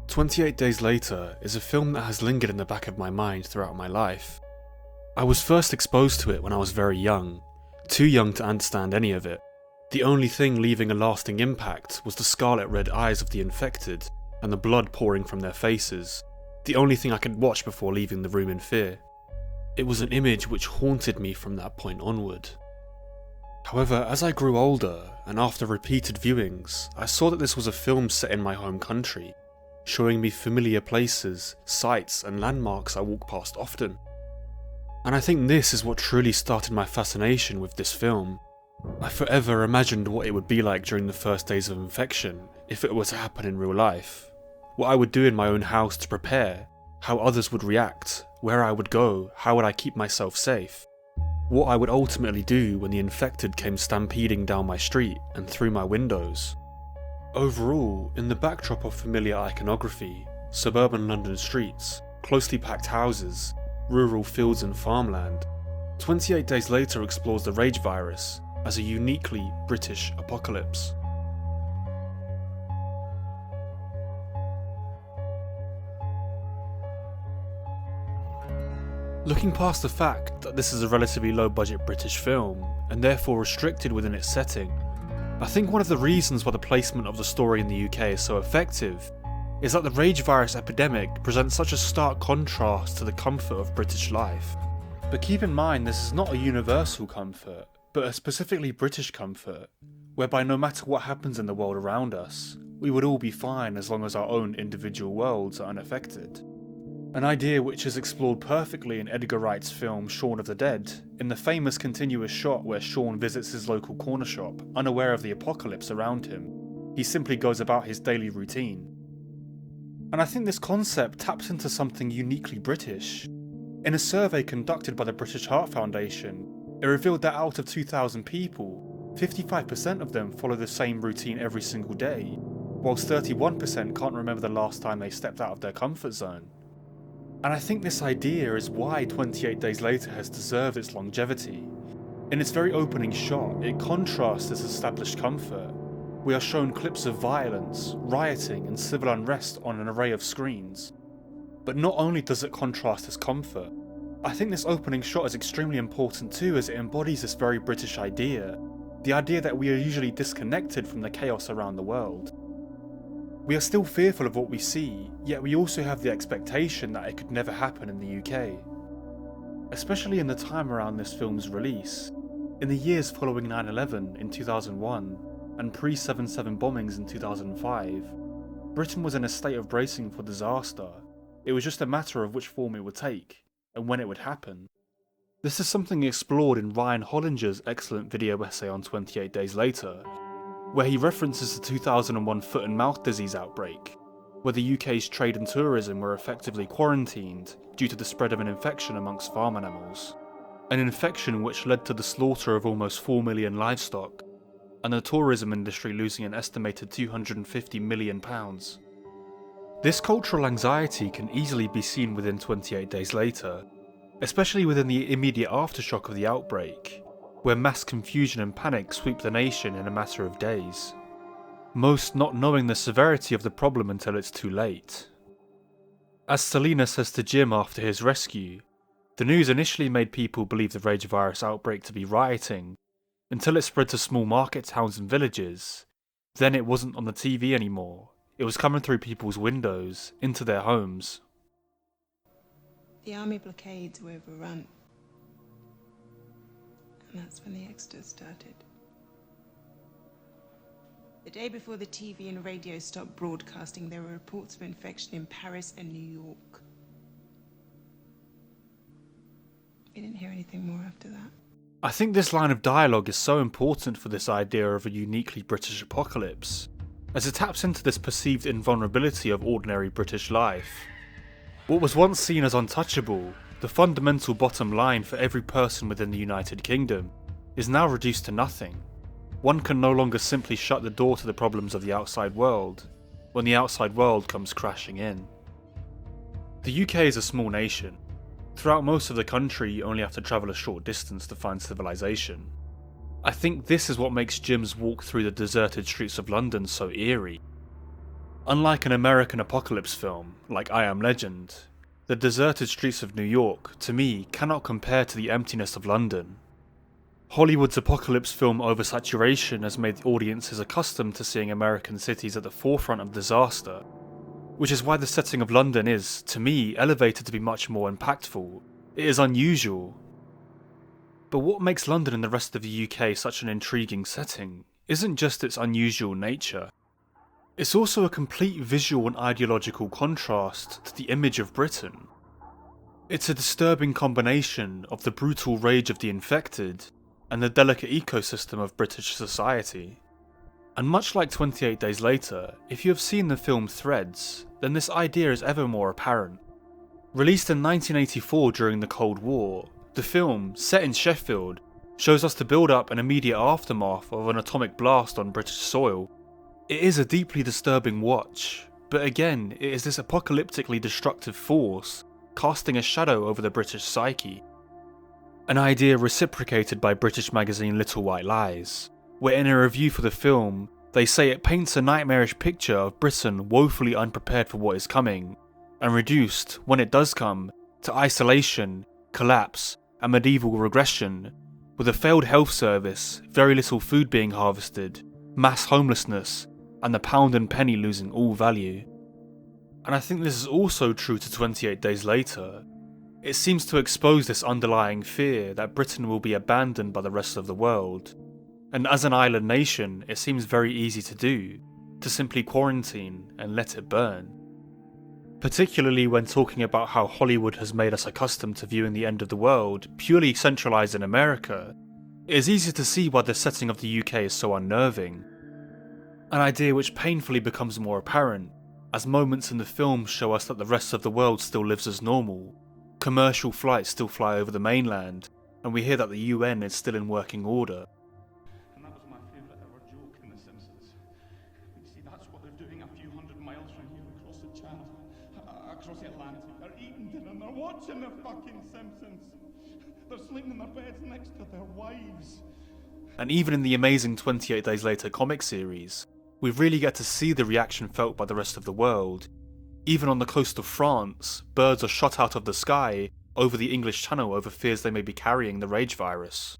28 Days Later is a film that has lingered in the back of my mind throughout my life. I was first exposed to it when I was very young, too young to understand any of it. The only thing leaving a lasting impact was the scarlet red eyes of the infected and the blood pouring from their faces, the only thing I could watch before leaving the room in fear. It was an image which haunted me from that point onward. However, as I grew older, and after repeated viewings, I saw that this was a film set in my home country, showing me familiar places, sights and landmarks I walk past often. And I think this is what truly started my fascination with this film. I forever imagined what it would be like during the first days of infection, if it were to happen in real life. What I would do in my own house to prepare, how others would react, where I would go, how would I keep myself safe. What I would ultimately do when the infected came stampeding down my street and through my windows. Overall, in the backdrop of familiar iconography, suburban London streets, closely packed houses, rural fields and farmland, 28 Days Later explores the rage virus as a uniquely British apocalypse. Looking past the fact that this is a relatively low-budget British film, and therefore restricted within its setting, I think one of the reasons why the placement of the story in the UK is so effective is that the rage virus epidemic presents such a stark contrast to the comfort of British life. But keep in mind, this is not a universal comfort, but a specifically British comfort, whereby no matter what happens in the world around us, we would all be fine as long as our own individual worlds are unaffected. An idea which is explored perfectly in Edgar Wright's film Shaun of the Dead, in the famous continuous shot where Shaun visits his local corner shop, unaware of the apocalypse around him. He simply goes about his daily routine. And I think this concept taps into something uniquely British. In a survey conducted by the British Heart Foundation, it revealed that out of 2,000 people, 55% of them follow the same routine every single day, whilst 31% can't remember the last time they stepped out of their comfort zone. And I think this idea is why 28 Days Later has deserved its longevity. In its very opening shot, it contrasts this established comfort. We are shown clips of violence, rioting and civil unrest on an array of screens. But not only does it contrast this comfort, I think this opening shot is extremely important too, as it embodies this very British idea, the idea that we are usually disconnected from the chaos around the world. We are still fearful of what we see, yet we also have the expectation that it could never happen in the UK. Especially in the time around this film's release, in the years following 9/11 in 2001 and pre-7/7 bombings in 2005, Britain was in a state of bracing for disaster. It was just a matter of which form it would take, and when it would happen. This is something explored in Ryan Hollinger's excellent video essay on 28 Days Later, where he references the 2001 foot and mouth disease outbreak, where the UK's trade and tourism were effectively quarantined due to the spread of an infection amongst farm animals. An infection which led to the slaughter of almost 4 million livestock, and the tourism industry losing an estimated £250 million. This cultural anxiety can easily be seen within 28 Days Later, especially within the immediate aftershock of the outbreak, where mass confusion and panic sweep the nation in a matter of days, most not knowing the severity of the problem until it's too late. As Selina says to Jim after his rescue, the news initially made people believe the rage virus outbreak to be rioting, until it spread to small market towns and villages. Then it wasn't on the TV anymore, it was coming through people's windows, into their homes. The army blockades were overrun. And that's when the exodus started. The day before the TV and radio stopped broadcasting, there were reports of infection in Paris and New York. We didn't hear anything more after that. I think this line of dialogue is so important for this idea of a uniquely British apocalypse, as it taps into this perceived invulnerability of ordinary British life. What was once seen as untouchable, the fundamental bottom line for every person within the United Kingdom, is now reduced to nothing. One can no longer simply shut the door to the problems of the outside world, when the outside world comes crashing in. The UK is a small nation. Throughout most of the country, you only have to travel a short distance to find civilization. I think this is what makes Jim's walk through the deserted streets of London so eerie. Unlike an American apocalypse film like I Am Legend, the deserted streets of New York, to me, cannot compare to the emptiness of London. Hollywood's apocalypse film oversaturation has made audiences accustomed to seeing American cities at the forefront of disaster, which is why the setting of London is, to me, elevated to be much more impactful. It is unusual. But what makes London and the rest of the UK such an intriguing setting isn't just its unusual nature. It's also a complete visual and ideological contrast to the image of Britain. It's a disturbing combination of the brutal rage of the infected and the delicate ecosystem of British society. And much like 28 Days Later, if you have seen the film Threads, then this idea is ever more apparent. Released in 1984 during the Cold War, the film, set in Sheffield, shows us the build-up and immediate aftermath of an atomic blast on British soil. It is a deeply disturbing watch, but again, it is this apocalyptically destructive force casting a shadow over the British psyche. An idea reciprocated by British magazine Little White Lies, where in a review for the film, they say it paints a nightmarish picture of Britain woefully unprepared for what is coming, and reduced, when it does come, to isolation, collapse, and medieval regression, with a failed health service, very little food being harvested, mass homelessness, and the pound and penny losing all value. And I think this is also true to 28 Days Later. It seems to expose this underlying fear that Britain will be abandoned by the rest of the world. And as an island nation, it seems very easy to do, to simply quarantine and let it burn. Particularly when talking about how Hollywood has made us accustomed to viewing the end of the world purely centralised in America, it is easy to see why the setting of the UK is so unnerving. An idea which painfully becomes more apparent, as moments in the film show us that the rest of the world still lives as normal. Commercial flights still fly over the mainland, and we hear that the UN is still in working order. And that was my favourite ever joke in The Simpsons. You see, that's what they're doing a few hundred miles from here across the channel, across the Atlantic. They're eating dinner and they're watching the fucking Simpsons. They're sleeping in their beds next to their wives. And even in the amazing 28 Days Later comic series, we really get to see the reaction felt by the rest of the world. Even on the coast of France, birds are shot out of the sky over the English Channel over fears they may be carrying the rage virus.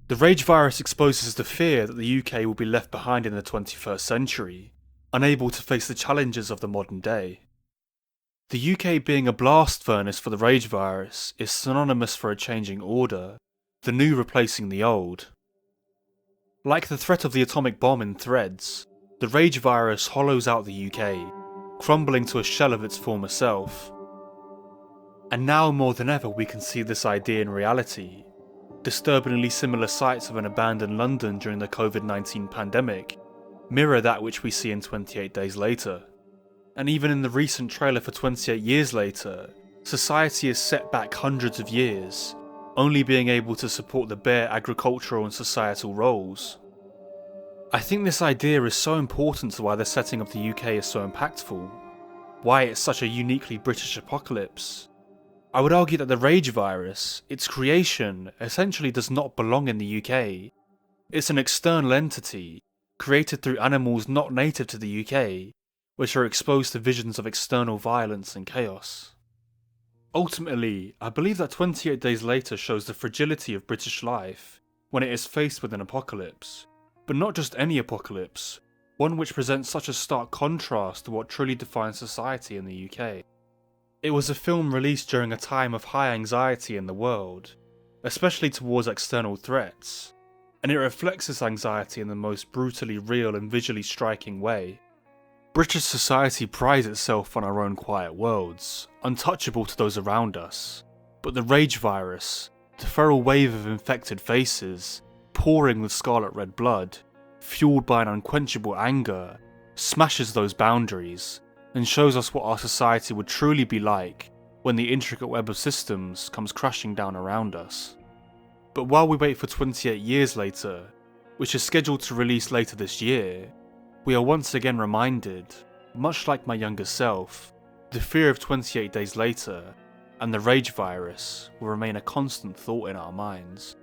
The rage virus exposes the fear that the UK will be left behind in the 21st century, unable to face the challenges of the modern day. The UK being a blast furnace for the rage virus is synonymous for a changing order, the new replacing the old. Like the threat of the atomic bomb in Threads, the rage virus hollows out the UK, crumbling to a shell of its former self. And now more than ever we can see this idea in reality. Disturbingly similar sights of an abandoned London during the COVID-19 pandemic mirror that which we see in 28 Days Later. And even in the recent trailer for 28 Years Later, society is set back hundreds of years, only being able to support the bare agricultural and societal roles. I think this idea is so important to why the setting of the UK is so impactful, why it's such a uniquely British apocalypse. I would argue that the rage virus, its creation, essentially does not belong in the UK. It's an external entity, created through animals not native to the UK, which are exposed to visions of external violence and chaos. Ultimately, I believe that 28 Days Later shows the fragility of British life when it is faced with an apocalypse. But not just any apocalypse, one which presents such a stark contrast to what truly defines society in the UK. It was a film released during a time of high anxiety in the world, especially towards external threats, and it reflects this anxiety in the most brutally real and visually striking way. British society prides itself on our own quiet worlds, untouchable to those around us, but the rage virus, the feral wave of infected faces, pouring with scarlet red blood, fueled by an unquenchable anger, smashes those boundaries and shows us what our society would truly be like when the intricate web of systems comes crashing down around us. But while we wait for 28 Years Later, which is scheduled to release later this year, we are once again reminded, much like my younger self, the fear of 28 Days Later and the rage virus will remain a constant thought in our minds.